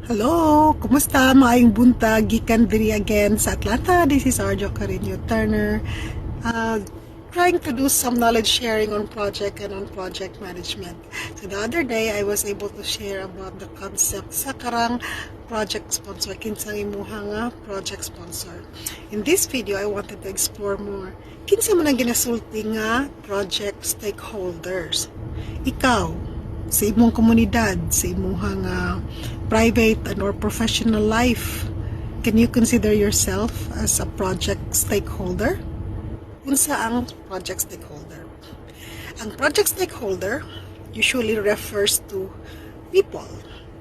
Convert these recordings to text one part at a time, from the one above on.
Hello! Kumusta? Maayong buntag. Gikan diri again sa Atlanta. This is Arjo Carino Turner. Uh, Trying to do some knowledge sharing on project and on project management. So the other day, I was able to share about the concept sa karang project sponsor. Kinsang imuha nga project sponsor. In this video, I wanted to explore more. Kinsa man ang ginasulti nga project stakeholders. Ikaw, sa imong komunidad, sa imong private and or professional life, can you consider yourself as a project stakeholder? Unsa ang project stakeholder? Ang project stakeholder usually refers to people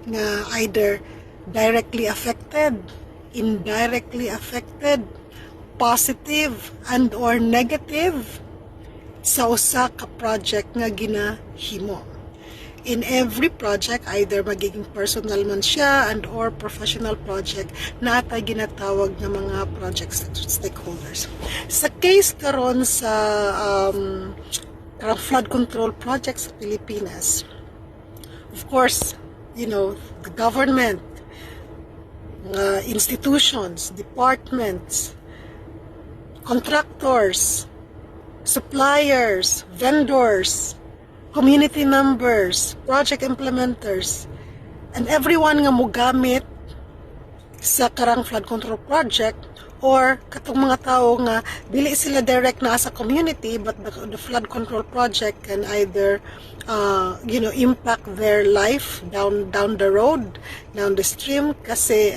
na either directly affected, indirectly affected, positive and or negative sa usa ka project nga ginahimo. In every project, either magiging personal man siya and or professional project, na atay ginatawag ng mga project stakeholders. Sa case karon sa flood control project sa Pilipinas, of course, the government, institutions, departments, contractors, suppliers, vendors, community members, project implementers, and everyone nga mogamit sa karang flood control project, or katong mga tao nga dili sila direct na sa community, but the flood control project can either impact their life down the road, down the stream, kasi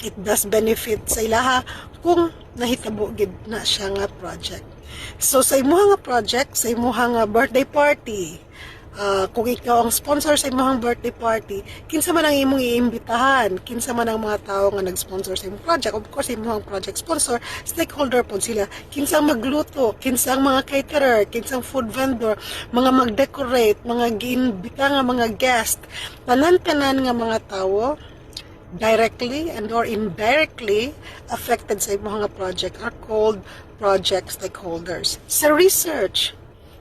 it does benefit sa ilaha kung nahitabo gid na siya nga project. So sa imuha nga project, sa imuha nga birthday party, kung ikaw ang sponsor sa imuhang birthday party, kinsa man ang imong iimbitahan, kinsa man ang mga tao nga nag-sponsor sa imong project, of course imuhang project sponsor, stakeholder po sila, kinsa ang magluto, kinsa ang mga caterer, kinsa ang food vendor, mga mag-decorate, mga giimbita nga mga guest, tanan-tanan nga mga tao directly and or indirectly affected sa imong project are called project stakeholders. Sa research,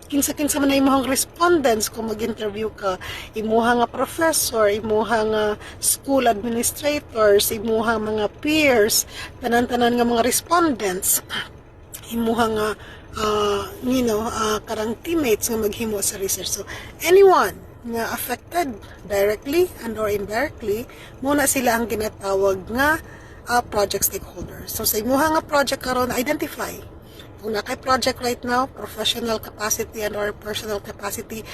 kinsa-kinsa man na imong respondents kung mag-interview ka, imuha nga professor, imuha nga school administrators, imuha mga peers, tanan-tanan nga mga respondents, imuha nga karang teammates nga maghimo sa research. So anyone nga affected directly and or indirectly, muna sila ang ginatawag nga project stakeholder. So sa imuha nga project karon, identify kung na kay project right now, professional capacity and or personal capacity,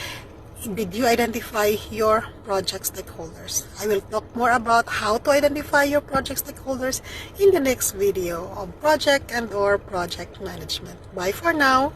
did you identify your project stakeholders? I will talk more about how to identify your project stakeholders in the next video of project and or project management. Bye for now.